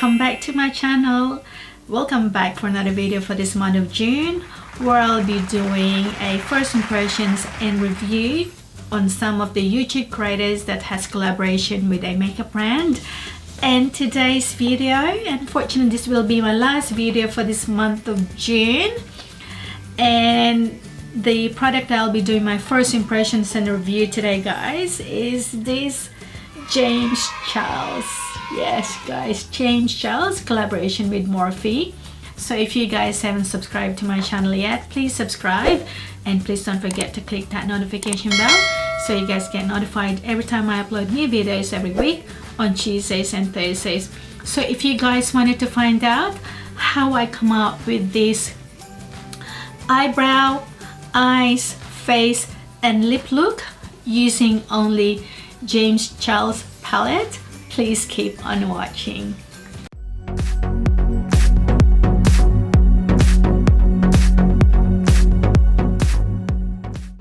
welcome back to my channel. Welcome back for another video for this month of June, where I'll be doing a first impressions and review on some of the YouTube creators that has collaboration with a makeup brand. And today's video, unfortunately this will be my last video for this month of June, and the product I'll be doing my first impressions and review today, guys, is this James Charles. Yes guys, James Charles collaboration with Morphe. So if you guys haven't subscribed to my channel yet, please subscribe, and please don't forget to click that notification bell so you guys get notified every time I upload new videos every week on Tuesdays and Thursdays. So if you guys wanted to find out how I come up with this eyebrow, eyes, face and lip look using only James Charles palette, please keep on watching.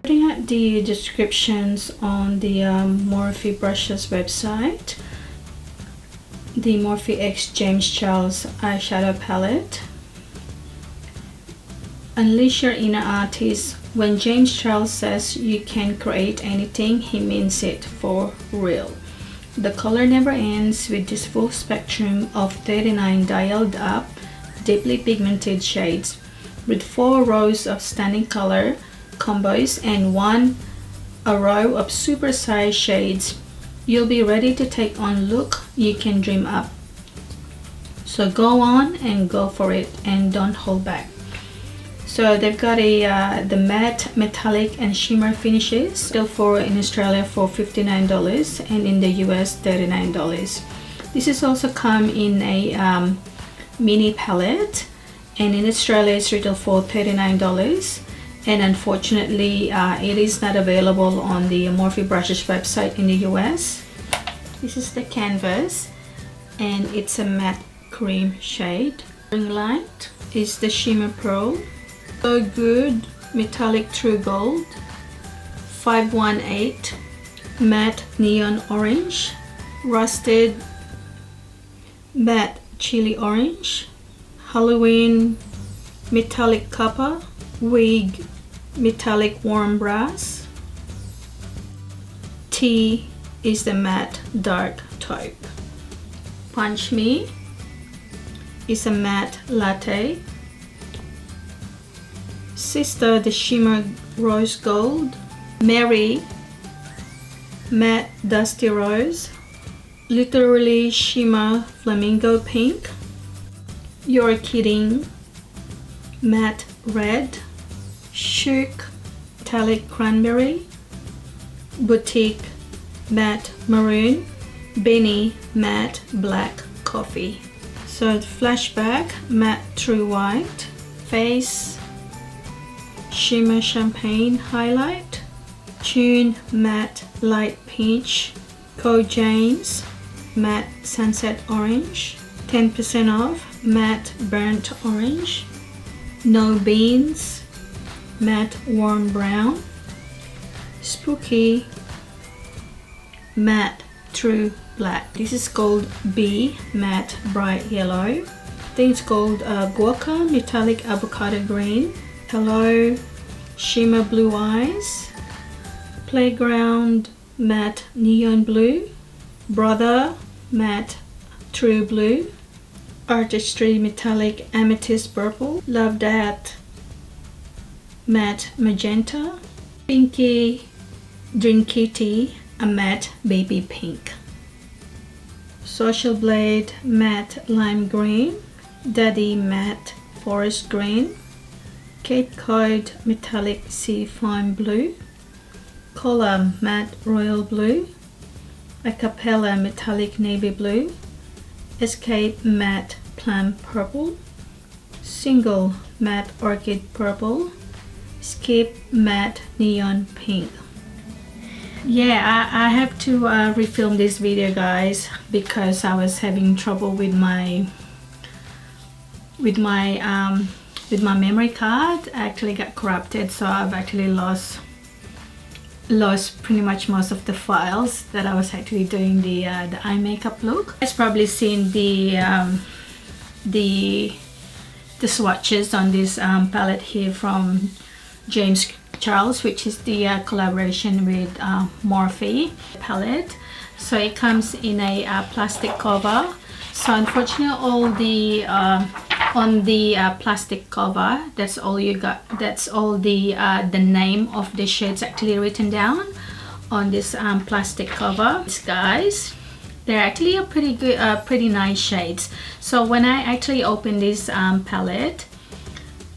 Putting out the descriptions on the Morphe brushes website, the Morphe X James Charles eyeshadow palette. Unleash your inner artist. When James Charles says you can create anything, he means it for real. The color never ends with this full spectrum of 39 dialed up, deeply pigmented shades with 4 rows of stunning color combos and a row of supersized shades. You'll be ready to take on look you can dream up. So go on and go for it and don't hold back. So they've got the matte, metallic and shimmer finishes, still in Australia for $59 and in the US $39. This is also come in a mini palette, and in Australia it's retail for $39, and unfortunately it is not available on the Morphe brushes website in the US. This is the canvas and it's a matte cream shade. Ring light is the shimmer pearl. So Good metallic true gold, 518 matte neon orange, rusted matte chili orange, Halloween metallic copper, wig metallic warm brass, tea is the matte dark taupe, Punch Me is a matte latte, Sister the shimmer rose gold, Mary matte dusty rose, Literally shimmer flamingo pink, You're Kidding matte red, Chic metallic cranberry, Boutique matte maroon, Benny matte black coffee. So the Flashback matte true white, Face shimmer champagne highlight, Tune matte light peach, Co James matte sunset orange, 10% off matte burnt orange, No Beans matte warm brown, Spooky matte true black. This is called B matte bright yellow. I think it's called Guaca metallic avocado green, Hello shimmer blue eyes, Playground matte neon blue, Brother matte true blue, Artistry metallic amethyst purple, Love That matte magenta, Pinky Drinky Tea a matte baby pink, Social Blade matte lime green, Daddy matte forest green, Cape Cod metallic sea foam blue, Cola matte royal blue, Acapella metallic navy blue, Escape matte plum purple, Single matte orchid purple, Skip matte neon pink. Yeah, I have to refilm this video, guys, because I was having trouble with my memory card. I actually got corrupted, so I've actually lost lost pretty much most of the files that I was actually doing the eye makeup look. It's probably seen the swatches on this palette here from James Charles, which is the collaboration with Morphe palette. So it comes in a plastic cover. So unfortunately, all the on the plastic cover, that's all you got. That's all the name of the shades actually written down on this plastic cover. These guys, they're actually a pretty good, pretty nice shades. So when I actually open this palette,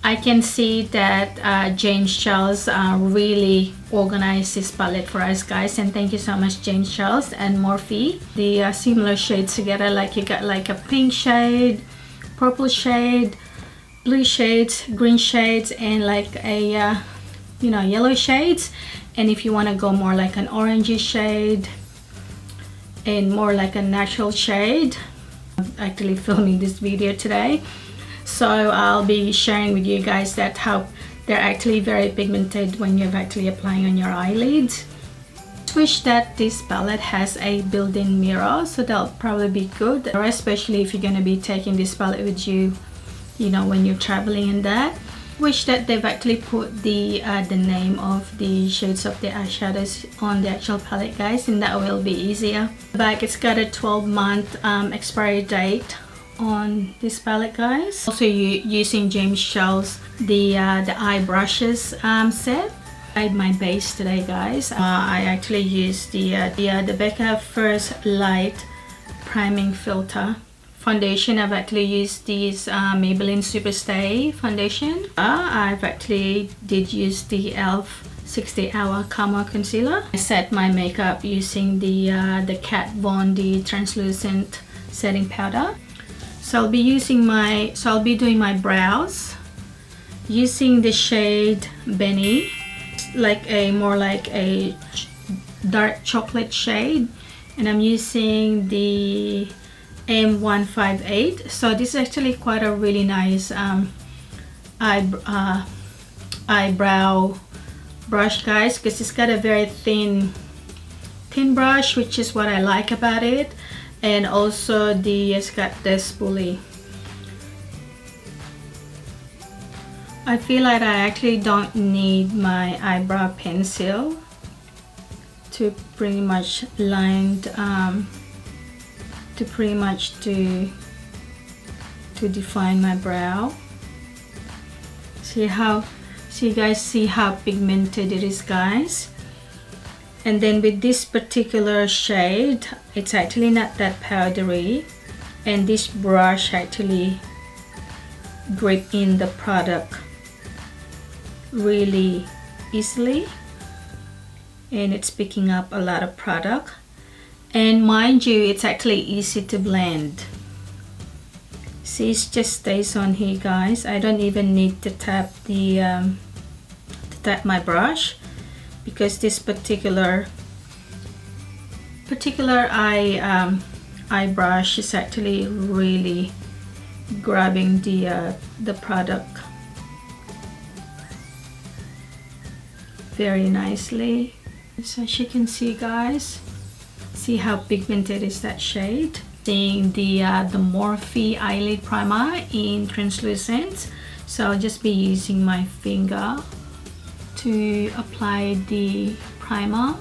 I can see that James Charles really organized this palette for us, guys, and thank you so much, James Charles and Morphe. The similar shades together, like you got like a pink shade, purple shade, blue shades, green shades, and like a you know, yellow shades. And if you want to go more like an orangey shade and more like a natural shade, I'm actually filming this video today, so I'll be sharing with you guys that how they're actually very pigmented when you're actually applying on your eyelids. Wish that this palette has a built-in mirror, so that'll probably be good, especially if you're going to be taking this palette with you, you know, when you're traveling and that. Wish that they've actually put the name of the shades of the eyeshadows on the actual palette, guys, and that will be easier. The back, it's got a 12-month expiry date on this palette, guys. Also using James Charles the eye brushes set. I made my base today, guys. I actually used the Becca First Light priming filter foundation. I've actually used this Maybelline Superstay foundation. I've actually did use the e.l.f. 60 Hour Camo Concealer. I set my makeup using the Kat Von D translucent setting powder. So I'll be using my, I'll be doing my brows using the shade Benny, like a more like a dark chocolate shade, and I'm using the M158. So this is actually quite a really nice eyebrow brush, guys, because it's got a very thin brush, which is what I like about it. And also it's got the spoolie. I feel like I actually don't need my eyebrow pencil to pretty much lined to pretty much to define my brow. So you guys see how pigmented it is, guys. And then with this particular shade, it's actually not that powdery, and this brush actually grip in the product really easily, and it's picking up a lot of product. And mind you, it's actually easy to blend. See, it just stays on here, guys. I don't even need to tap my brush, because this particular eye brush is actually really grabbing the product very nicely. So as you can see, guys, see how pigmented is that shade. Seeing the Morphe eyelid primer in translucent, so I'll just be using my finger to apply the primer.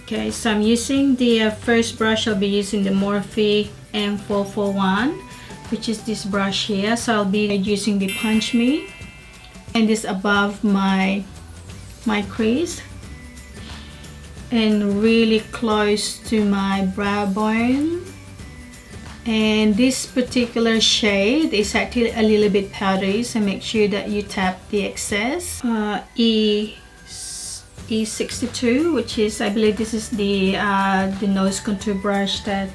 Okay, so I'm using the first brush. I'll be using the Morphe M441, which is this brush here. So I'll be using the Punch Me, and this above my crease and really close to my brow bone. And this particular shade is actually a little bit powdery, so make sure that you tap the excess. E62, which is, I believe this is the nose contour brush that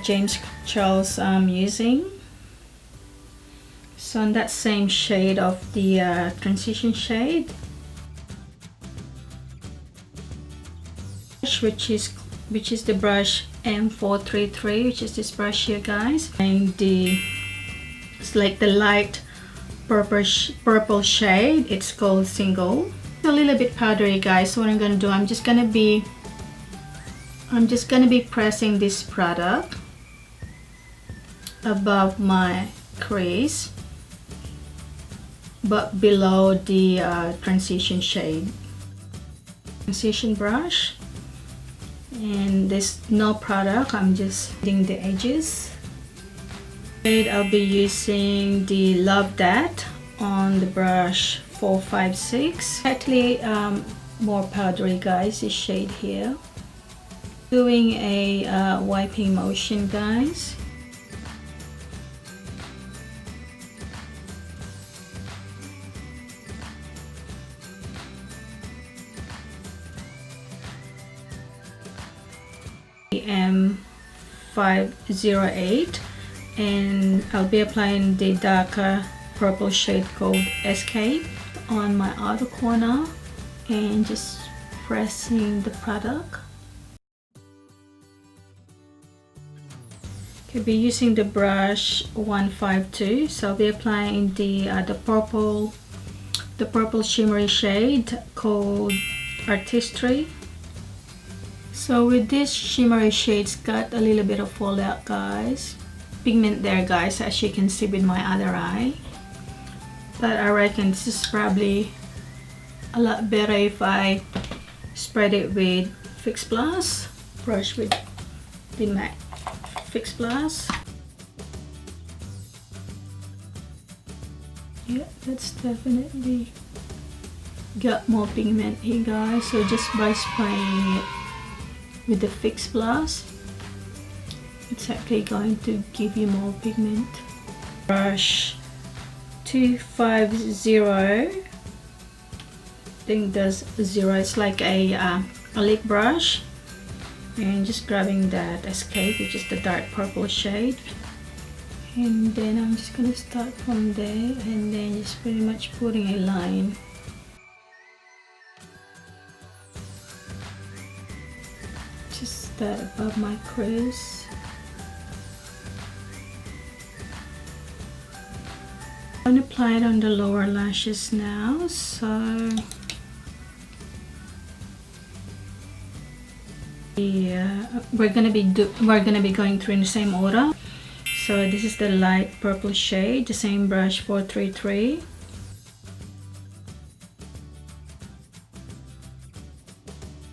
James Charles using. So on that same shade of the transition shade, which is the brush M433, which is this brush here, guys. And it's like the light purple shade. It's called Single. It's a little bit powdery, guys. So what I'm gonna do, I'm just gonna be pressing this product above my crease, but below the transition shade. Transition brush, and there's no product. I'm just hitting the edges. I'll be using the Love That on the brush 456. Actually more powdery, guys, this shade here. Doing a wiping motion, guys. M508, and I'll be applying the darker purple shade called Escape on my outer corner and just pressing the product. I'll be using the brush 152, so I'll be applying the purple shimmery shade called Artistry. So with this shimmery shade, it's got a little bit of fallout, guys. Pigment there, guys, as you can see with my other eye. But I reckon this is probably a lot better if I spread it with Fix Plus. Brush with the MAC Fix Plus. Yeah, that's definitely got more pigment here, guys. So just by spraying it with the Fix Plus, it's actually going to give you more pigment. Brush 250, I think that's 0. It's like a lip brush, and just grabbing that Escape, which is the dark purple shade, and then I'm just gonna start from there and then just pretty much putting a line. Just that above my crease. I'm going to apply it on the lower lashes now. So yeah, we're gonna be going through in the same order. So this is the light purple shade, the same brush 433.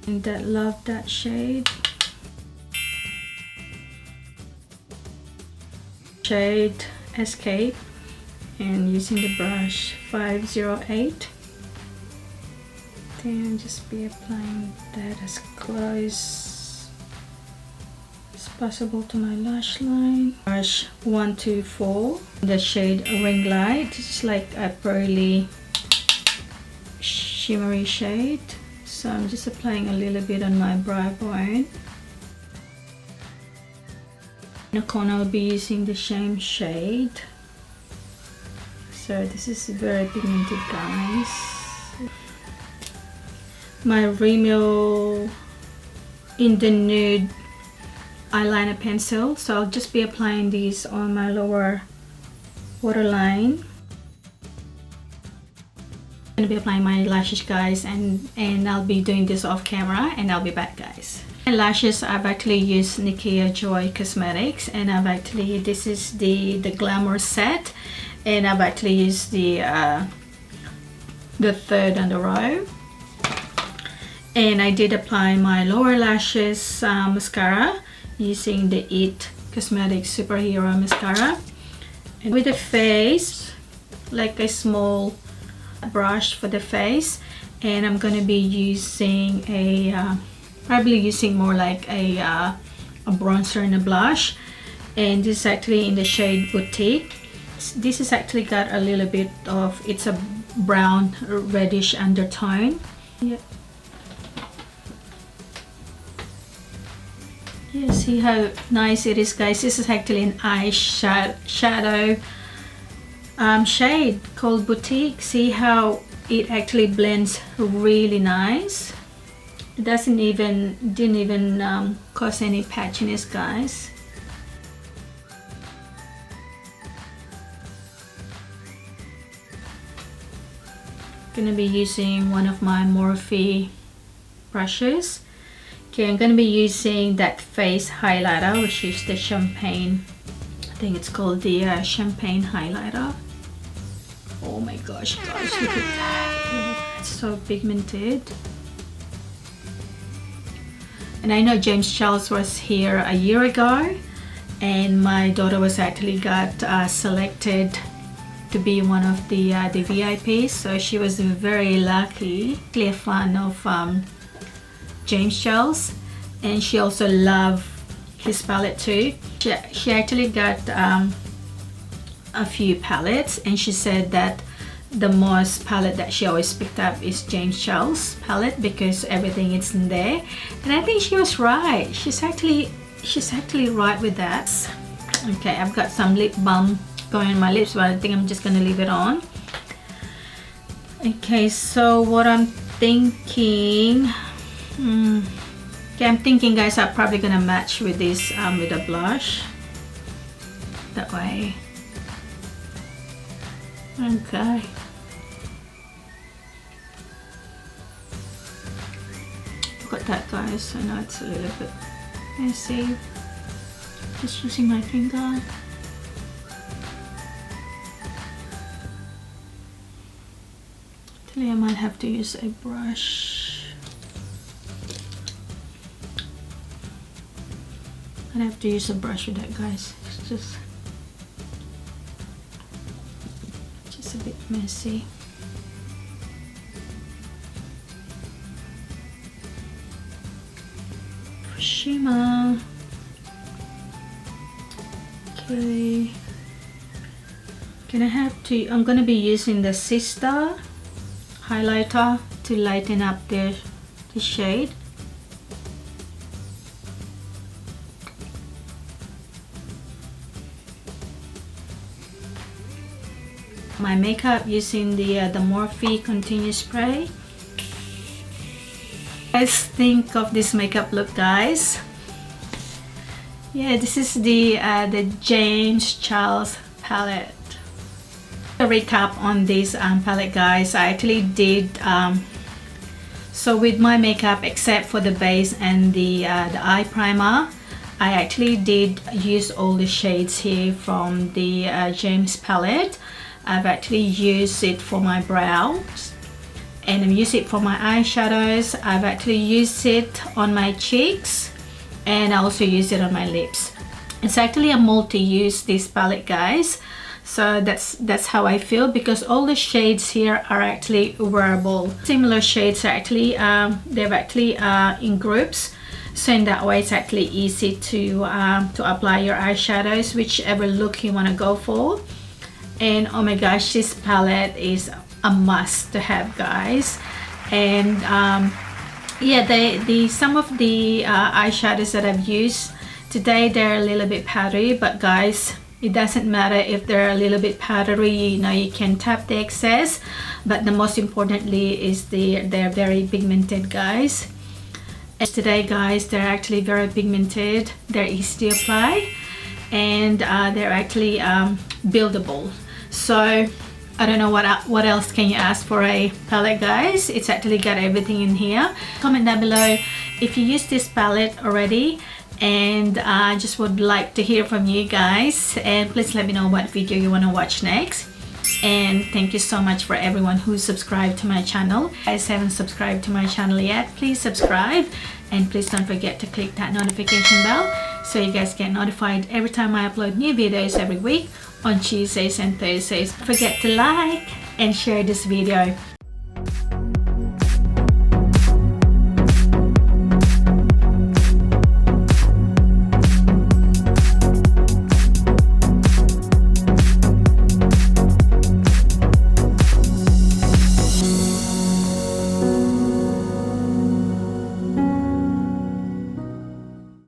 And that Love That shade. Shade Escape, and using the brush 508. Then just be applying that as close as possible to my lash line. Brush 124, the shade Ring Light. It's like a pearly shimmery shade. So I'm just applying a little bit on my brow bone. In the corner I'll be using the same shade. So this is very pigmented, guys. My Rimmel in the Nude eyeliner pencil. So I'll just be applying these on my lower waterline. I'm gonna be applying my lashes, guys, and I'll be doing this off camera, and I'll be back, guys. My lashes, I've actually used Nikia Joy Cosmetics, and this is the Glamour set, and I've actually used the third on the row. And I did apply my lower lashes mascara using the It Cosmetics Superhero Mascara. And with the face, like a small brush for the face, and I'm gonna be using probably using more like a bronzer and a blush, and this is actually in the shade Boutique. This has actually got a little bit of, it's a brown reddish undertone. Yeah, see how nice it is, guys. This is actually an eyeshadow shade called Boutique. See how it actually blends really nice. It didn't even cause any patchiness, guys. gonna be using one of my Morphe brushes. Okay, I'm gonna be using that face highlighter, which is the champagne. I think it's called the champagne highlighter. Oh my gosh, guys, look at that. Oh, it's so pigmented. And I know James Charles was here a year ago, and my daughter was actually got selected to be one of the VIPs, so she was very lucky. A fan of James Charles, and she also loved his palette too. She actually got a few palettes, and she said that the most palette that she always picked up is James Charles palette because everything is in there, and I think she was right. She's actually right with that. Okay, I've got some lip balm going on my lips, but I think I'm just gonna leave it on. Okay, so what I'm thinking, okay, I'm thinking, guys, I'm probably gonna match with this with a blush that way. Okay. Look at that, guys. I know it's a little bit messy. Just using my finger. Actually, I might have to use a brush. I have to use a brush with that, guys. It's just a bit messy. For shimmer. Okay. I'm gonna be using the Sister highlighter to lighten up the shade. My makeup using the Morphe Continue Spray. Guys, think of this makeup look, guys. Yeah, this is the James Charles palette. A recap on this palette, guys. I actually did so with my makeup, except for the base and the eye primer, I actually did use all the shades here from the James palette. I've actually used it for my brows, and I've used it for my eyeshadows. I've actually used it on my cheeks, and I also used it on my lips. It's actually a multi-use, this palette, guys. So that's how I feel, because all the shades here are actually wearable. Similar shades are actually they're actually in groups, so in that way it's actually easy to apply your eyeshadows, whichever look you want to go for. And oh my gosh, this palette is a must to have, guys. And yeah, some of the eyeshadows that I've used today, they're a little bit powdery, but guys, it doesn't matter if they're a little bit powdery, you know, you can tap the excess, but the most importantly is they're very pigmented, guys. And today, guys, they're actually very pigmented, they're easy to apply, and they're actually buildable. So I don't know what else can you ask for a palette, guys. It's actually got everything in here. Comment down below if you use this palette already, and I just would like to hear from you guys, and please let me know what video you want to watch next. And thank you so much for everyone who subscribed to my channel. If you guys haven't subscribed to my channel yet, please subscribe, and please don't forget to click that notification bell so you guys get notified every time I upload new videos every week on Tuesdays and Thursdays. Don't forget to like and share this video.